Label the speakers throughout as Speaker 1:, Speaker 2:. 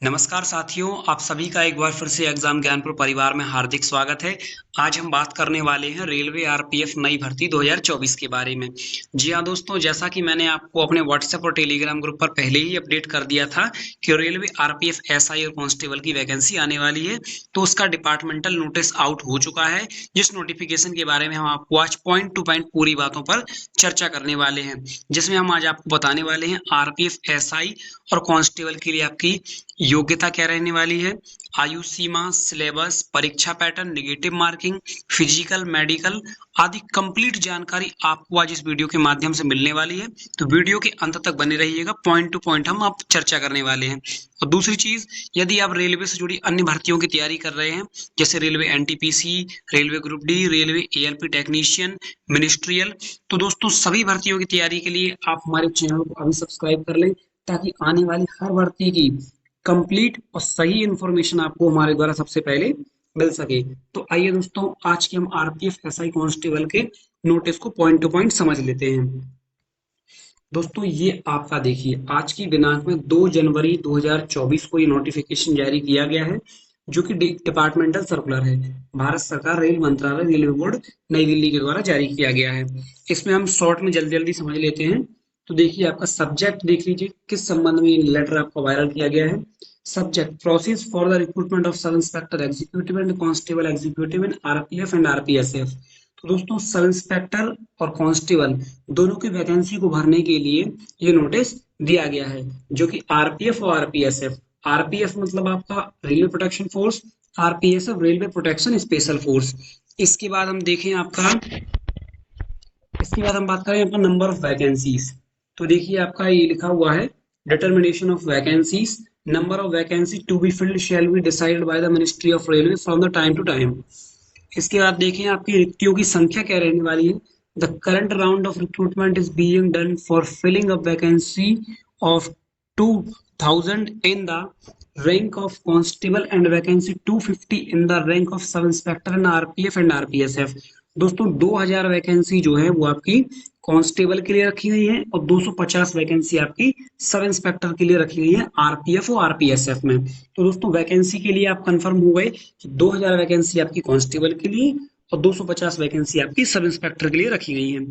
Speaker 1: नमस्कार साथियों, आप सभी का एक बार फिर से एग्जाम ज्ञानपुर परिवार में हार्दिक स्वागत है। आज हम बात करने वाले हैं रेलवे आरपीएफ नई भर्ती 2024 के बारे में। जी हाँ दोस्तों, जैसा कि मैंने आपको अपने व्हाट्सएप और टेलीग्राम ग्रुप पर पहले ही अपडेट कर दिया था कि रेलवे आरपीएफ एसआई और कांस्टेबल की वैकेंसी आने वाली है, तो उसका डिपार्टमेंटल नोटिस आउट हो चुका है। जिस नोटिफिकेशन के बारे में हम आपको आज पॉइंट टू पॉइंट पूरी बातों पर चर्चा करने वाले हैं, जिसमें हम आज आपको बताने वाले हैं आरपीएफ एसआई और कांस्टेबल के लिए आपकी योग्यता क्या रहने वाली है, आयु सीमा, सिलेबस, परीक्षा pattern, negative marking, physical, medical आदि कंप्लीट जानकारी आपको आज इस वीडियो के माध्यम से मिलने वाली है। तो वीडियो के अंत तक बने रहिएगा, पॉइंट टू पॉइंट हम आप चर्चा करने वाले हैं। और दूसरी चीज, यदि आप रेलवे से जुड़ी अन्य भर्तियों की तैयारी कर रहे हैं, जैसे railway NTPC, railway group D, railway ALP technician, ministerial, तो दोस्तों सभी भर्तियों की तैयारी के लिए आप हमारे चैनल को अभी सब्सक्राइब कर लें, ताकि आने वाली हर भर्ती की कंप्लीट और सही इंफॉर्मेशन आपको हमारे द्वारा सबसे पहले मिल सके। तो आइए दोस्तों, आज के हम आरपीएफ एसआई कांस्टेबल के नोटिस को पॉइंट टू पॉइंट समझ लेते हैं। दोस्तों ये आपका देखिए, आज की दिनांक में 2 जनवरी 2024 को ये नोटिफिकेशन जारी किया गया है, जो कि डिपार्टमेंटल सर्कुलर है। भारत सरकार रेल मंत्रालय रेलवे बोर्ड नई दिल्ली के द्वारा जारी किया गया है। इसमें हम शॉर्ट में जल्दी जल्दी समझ लेते हैं। तो देखिए, आपका सब्जेक्ट देख लीजिए, किस संबंध में ये लेटर आपका वायरल किया गया है। Subject: process for the recruitment of sub inspector executive and constable executive in RPF and RPSF. तो दोस्तों सब इंस्पेक्टर और कांस्टेबल दोनों की वैकेंसी को भरने के लिए ये नोटिस दिया गया है, जो कि आरपीएफ और आरपीएसएफ। आरपीएफ मतलब आपका railway protection force, RPSF railway protection special force. इसके बाद हम देखें आपका, इसके बाद हम बात करें आपका नंबर ऑफ वैकेंसीज। तो देखिए आपका ये लिखा हुआ है, determination of vacancies, number of vacancy to be filled shall be decided by the ministry of railway from the time to time. इसके बाद देखें आपकी रिक्तियों की संख्या क्या रहने वाली है। The current round of recruitment is being done for filling a vacancy of 2000 in the rank of constable and vacancy 250 in the rank of sub inspector in RPF and RPSF. दोस्तों 2000 वैकेंसी जो है वो आपकी constable के लिए रखी गई है, और 250 वैकेंसी आपकी सब इंस्पेक्टर के लिए रखी गई है आरपीएफ और आरपीएसएफ में। तो दोस्तों वैकेंसी के लिए आप कंफर्म हो गए कि 2000 वैकेंसी आपकी कांस्टेबल के लिए और 250 वैकेंसी आपकी सब इंस्पेक्टर के लिए रखी गई है।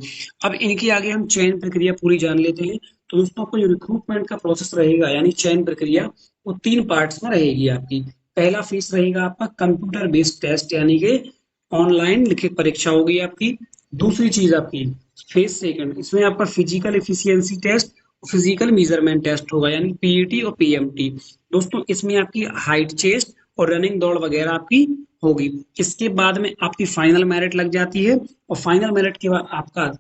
Speaker 1: अब इनके आगे हम चयन प्रक्रिया पूरी जान लेते हैं। तो दोस्तों आपको जो रिक्रूटमेंट का प्रोसेस रहेगा, यानी चयन प्रक्रिया, वो 3 पार्ट्स में रहेगी आपकी। पहला फेज रहेगा आपका कंप्यूटर बेस्ड टेस्ट, यानी कि ऑनलाइन लिखित परीक्षा होगी आपकी। दूसरी चीज आपकी फेज सेकंड, इसमें आपका physical efficiency test, physical measurement test होगा, यानी पीईटी और पीएमटी। दोस्तों इसमें आपकी हाइट, चेस्ट और रनिंग दौड़ वगैरह आपकी होगी। इसके बाद में आपकी फाइनल मेरिट लग जाती है, और फाइनल मेरिट के बाद आपका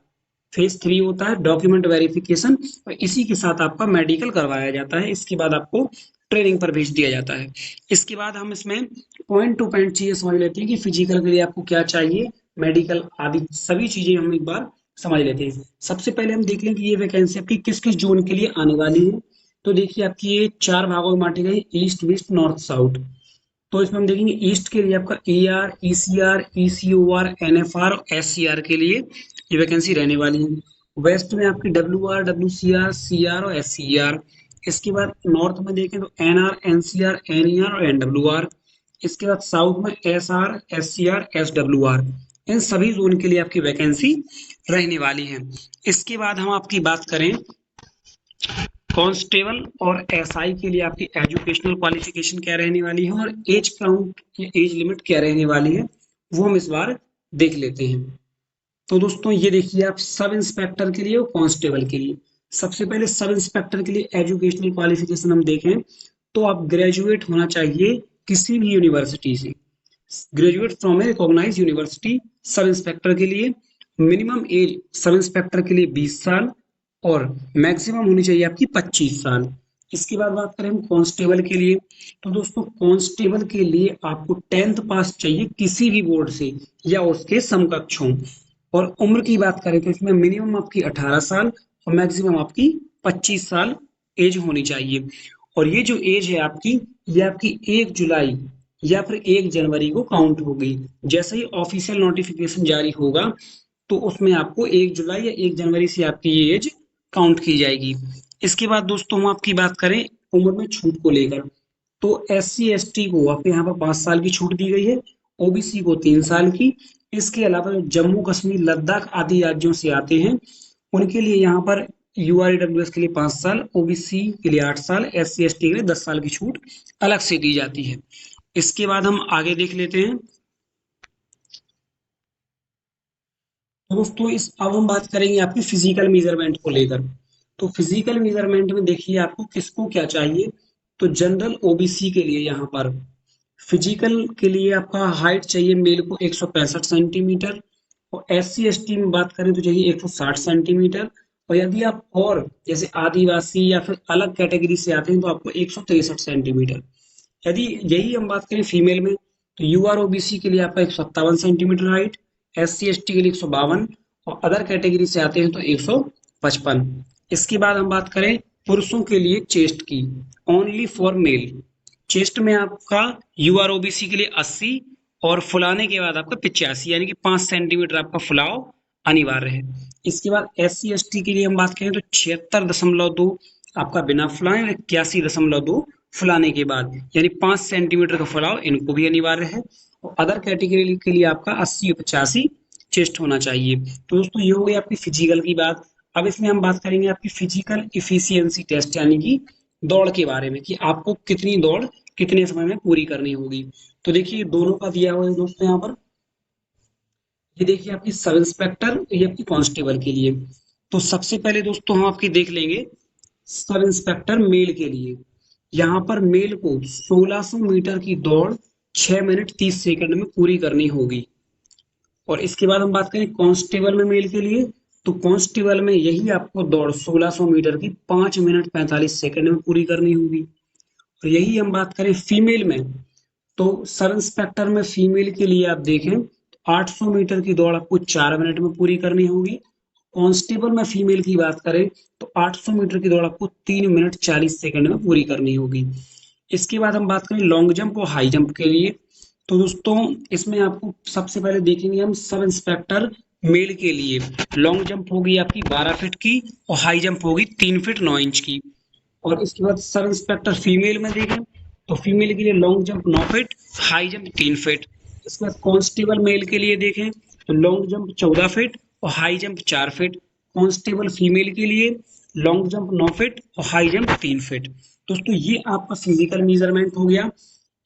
Speaker 1: फेज 3 होता है डॉक्यूमेंट वेरिफिकेशन, और इसी के साथ आपका मेडिकल करवाया जाता है। इसके बाद आपको ट्रेनिंग पर भेज दिया जाता है। इसके बाद हम इसमें पॉइंट टू पॉइंट चीजें समझ लेते हैं कि फिजिकल के लिए आपको क्या चाहिए, मेडिकल आदि सभी चीजें हम एक बार समझ लेते हैं। सबसे पहले हम देख लें कि ये वैकेंसी आपकी किस किस जोन के लिए आने वाली है। तो देखिए आपकी ये 4 भागों में बांटी गई, ईस्ट, वेस्ट, नॉर्थ, साउथ। तो इसमें हम देखेंगे ईस्ट के लिए आपका E R, E C R, E C O R, N F R और एस सी आर के लिए ये वैकेंसी रहने वाली है। वेस्ट में आपकी W R, W C R और एस सी आर। इसके बाद नॉर्थ में देखें तो N R, N C R, N E R और एन डब्ल्यू आर। इसके बाद साउथ में S R, S C R, S W R. इन सभी जोन के लिए आपकी वैकेंसी रहने वाली है। इसके बाद हम आपकी बात करें कांस्टेबल और एसआई के लिए आपकी एजुकेशनल क्वालिफिकेशन क्या रहने वाली है, और एज काउंट या एज लिमिट क्या रहने वाली है, वो हम इस बार देख लेते हैं। तो दोस्तों ये देखिए, आप सब इंस्पेक्टर के लिए और कांस्टेबल के लिए, सबसे पहले सब इंस्पेक्टर के लिए एजुकेशनल क्वालिफिकेशन हम देखें तो आप ग्रेजुएट होना चाहिए किसी भी यूनिवर्सिटी से, graduate from a recognise university. Sub inspector के लिए मिनिमम एज सब इंस्पेक्टर के लिए 20 साल और मैक्सिमम होनी चाहिए आपकी 25 साल। इसके बाद बात करें हम कांस्टेबल के लिए, तो दोस्तों कांस्टेबल के लिए आपको 10th पास चाहिए किसी भी बोर्ड से या उसके समकक्ष हो। और उम्र की बात करें तो इसमें मिनिमम आपकी 18 साल और मैक्सिमम आपकी 25 साल एज होनी चाहिए। और ये जो एज है आपकी, ये आपकी 1 जुलाई या फिर 1 जनवरी को काउंट होगी। जैसे ही ऑफिशियल नोटिफिकेशन जारी होगा, तो उसमें आपको 1 जुलाई या 1 जनवरी से आपकी ये एज काउंट की जाएगी। इसके बाद दोस्तों हम आपकी बात करें उम्र में छूट को लेकर, तो SC ST को आपके यहाँ पर 5 साल की छूट दी गई है, OBC को 3 साल की। इसके अलावा जो जम्मू कश्मीर लद्दाख आदि राज्यों से आते हैं उनके लिए यहाँ पर UREWS के लिए 5 साल, OBC के लिए 8 साल, SC ST के लिए 10 साल की छूट अलग से दी जाती है। इसके बाद हम आगे देख लेते हैं। तो दोस्तों इस अब हम बात करेंगे आपकी फिजिकल मेजरमेंट को लेकर। तो फिजिकल मेजरमेंट में देखिए आपको किसको क्या चाहिए। तो जनरल OBC के लिए यहाँ पर फिजिकल के लिए आपका हाइट चाहिए मेल को 165 सेंटीमीटर, और SC ST में बात करें तो चाहिए 160 सेंटीमीटर, और यदि आप और जैसे आदिवासी या फिर अलग कैटेगरी से आते हैं तो आपको 163 सेंटीमीटर। यदि यही हम बात करें फीमेल में तो UROBC के लिए आपका 157 सेंटीमीटर हाइट, SC ST के लिए 152, और अदर कैटेगरी से आते हैं तो 155। इसके बाद हम बात करें पुरुषों के लिए चेस्ट की, ओनली फॉर मेल। चेस्ट में आपका UROBC के लिए 80 और फुलाने के बाद आपका 85, यानी कि 5 सेंटीमीटर आपका फुलाव अनिवार्य है। इसके बाद SC ST के लिए हम बात करें तो 76.2 आपका बिना फुलाए और 81.2 फुलाने के बाद, यानी 5 सेंटीमीटर का फुलाव इनको भी अनिवार्य है। और अदर कैटेगरी के लिए आपका 80 और 85 चेस्ट होना चाहिए। तो दोस्तों ये हो गई आपकी फिजिकल की बात। अब इसमें हम बात करेंगे आपकी फिजिकल इफिशियंसी टेस्ट, यानी कि दौड़ के बारे में, कि आपको कितनी दौड़ कितने समय में पूरी करनी होगी। तो देखिए दोनों का दिया हुआ है दोस्तों यहाँ पर। ये देखिए आपकी सब इंस्पेक्टर, ये आपकी कांस्टेबल के लिए। तो सबसे पहले दोस्तों हम आपकी देख लेंगे सब इंस्पेक्टर मेल के लिए। यहाँ पर मेल को 1600 मीटर की दौड़ 6 मिनट 30 सेकंड में पूरी करनी होगी। और इसके बाद हम बात करें कांस्टेबल में मेल के लिए, तो कांस्टेबल में यही आपको दौड़ 1600 मीटर की 5 मिनट 45 सेकंड में पूरी करनी होगी। और यही हम बात करें फीमेल में, तो सब इंस्पेक्टर में फीमेल के लिए आप देखें 800 मीटर की दौड़ आपको 4 मिनट में पूरी करनी होगी। कांस्टेबल में फीमेल की बात करें तो 800 मीटर की दौड़ आपको 3 मिनट 40 सेकंड में पूरी करनी होगी। इसके बाद हम बात करें लॉन्ग जंप और हाई जंप के लिए। तो दोस्तों इसमें आपको सबसे पहले देखेंगे हम सब इंस्पेक्टर मेल के लिए। लॉन्ग जंप होगी आपकी 12 फीट की और हाई जंप होगी 3 फीट 9 इंच की। और इसके बाद सब इंस्पेक्टर फीमेल में देखें तो फीमेल के लिए long jump 9 feet, high jump 3 feet. इसके बाद कांस्टेबल मेल के लिए देखें तो लॉन्ग जंप 14 फीट और high jump 4 feet. Constable female के लिए लॉन्ग जंप 9 फीट और हाई जंप 3 फीट। दोस्तों ये आपका फिजिकल मेजरमेंट हो गया।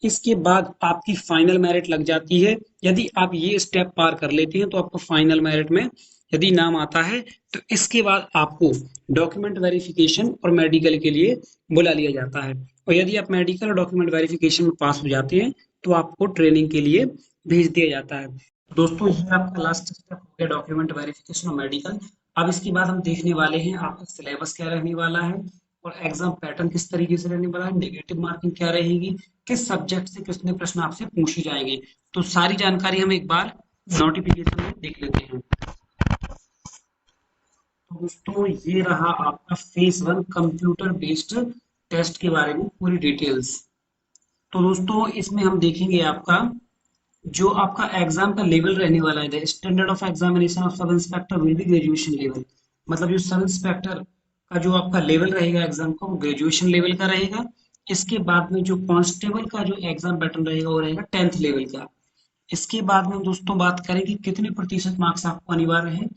Speaker 1: इसके बाद आपकी फाइनल मेरिट लग जाती है। यदि आप ये स्टेप पार कर लेते हैं तो आपको फाइनल मेरिट में यदि नाम आता है तो इसके बाद आपको डॉक्यूमेंट वेरिफिकेशन और मेडिकल के लिए बुला लिया जाता है। और यदि आप मेडिकल और डॉक्यूमेंट वेरिफिकेशन में पास हो जाते हैं तो आपको ट्रेनिंग के लिए भेज दिया जाता है। दोस्तों ये आपका लास्ट स्टेप हो गया डॉक्यूमेंट वेरिफिकेशन और मेडिकल। अब इसके बाद हम देखने वाले हैं आपका सिलेबस क्या रहने वाला है और एग्जाम पैटर्न किस तरीके से रहने वाला है, नेगेटिव मार्किंग क्या रहेगी, किस सब्जेक्ट से कितने प्रश्न आपसे पूछे जाएंगे। तो सारी जानकारी हम एक बार नोटिफिकेशन में देख लेते हैं। तो दोस्तों ये रहा आपका फेज 1 कंप्यूटर बेस्ड टेस्ट के बारे में पूरी डिटेल्स। तो दोस्तों इसमें हम देखेंगे आपका जो आपका एग्जाम का लेवल रहने वाला है, the standard of examination of sub inspector will be graduation level. मतलब जो सब इंस्पेक्टर का जो आपका लेवल रहेगा एग्जाम का वो ग्रेजुएशन लेवल का रहेगा। इसके बाद में जो कांस्टेबल का जो एग्जाम पैटर्न रहेगा वो रहेगा 10th लेवल का। इसके बाद में दोस्तों बात करें कि कितने प्रतिशत मार्क्स आपको अनिवार्य हैं।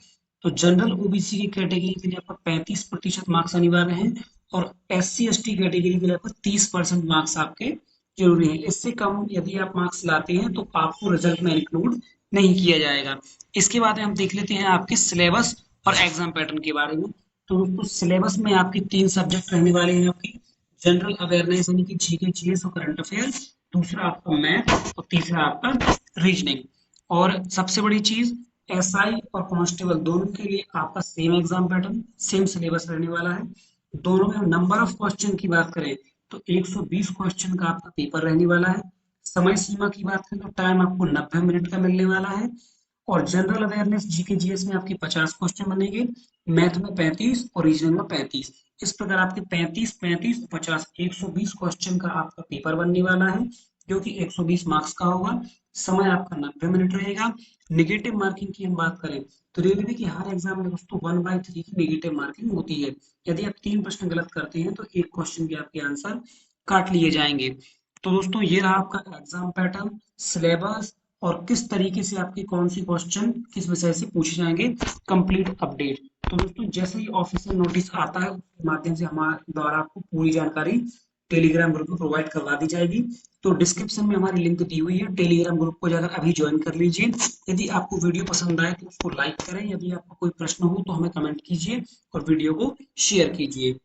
Speaker 1: तो जनरल OBC की कैटेगरी के लिए आपका 35% मार्क्स अनिवार्य हैं और SC ST कैटेगरी के लिए आपका 30% मार्क्स आपके जरूरी है। इससे कम यदि आप मार्क्स लाते हैं तो आपको रिजल्ट में इंक्लूड नहीं किया जाएगा। इसके बाद हम देख लेते हैं आपके सिलेबस और एग्जाम पैटर्न के बारे में। तो दोस्तों सिलेबस में आपके 3 सब्जेक्ट रहने वाले हैं आपकी जनरल अवेयरनेस यानी कि GK GS और करंट अफेयर, दूसरा आपका मैथ और तीसरा आपका रीजनिंग। और सबसे बड़ी चीज SI और कांस्टेबल दोनों के लिए आपका same exam pattern same syllabus रहने वाला है। दोनों में नंबर ऑफ क्वेश्चन की बात करें तो 120 क्वेश्चन का आपका पेपर रहने वाला है। समय सीमा की बात करें तो टाइम आपको 90 मिनट का मिलने वाला है। और जनरल अवेयरनेस GK GS में आपके 50 क्वेश्चन बनेंगे, मैथ में 35 और रीजनिंग में 35। इस प्रकार आपके 35 35 50 120 क्वेश्चन का आपका पेपर बनने वाला है जो कि 120 मार्क्स का होगा। समय आपका 90 मिनट रहेगा। नेगेटिव मार्किंग की हम बात करें तो रेलवे की हर एग्जाम में दोस्तों 1/3 की नेगेटिव मार्किंग होती है। यदि आप 3 प्रश्न गलत करते हैं तो एक क्वेश्चन के आपके आंसर काट लिए जाएंगे। तो दोस्तों ये रहा आपका एग्जाम पैटर्न, सिलेबस और किस तरीके से आपके कौन सी क्वेश्चन किस विषय से पूछे जाएंगे, कंप्लीट अपडेट। तो दोस्तों जैसे ही ऑफिशियल नोटिस आता है उसके माध्यम से हमारे द्वारा आपको पूरी जानकारी टेलीग्राम ग्रुप में प्रोवाइड करवा दी जाएगी। तो डिस्क्रिप्शन में हमारी लिंक दी हुई है, टेलीग्राम ग्रुप को जाकर अभी ज्वाइन कर लीजिए। यदि आपको वीडियो पसंद आए तो उसको लाइक करें, यदि आपको कोई प्रश्न हो तो हमें कमेंट कीजिए और वीडियो को शेयर कीजिए।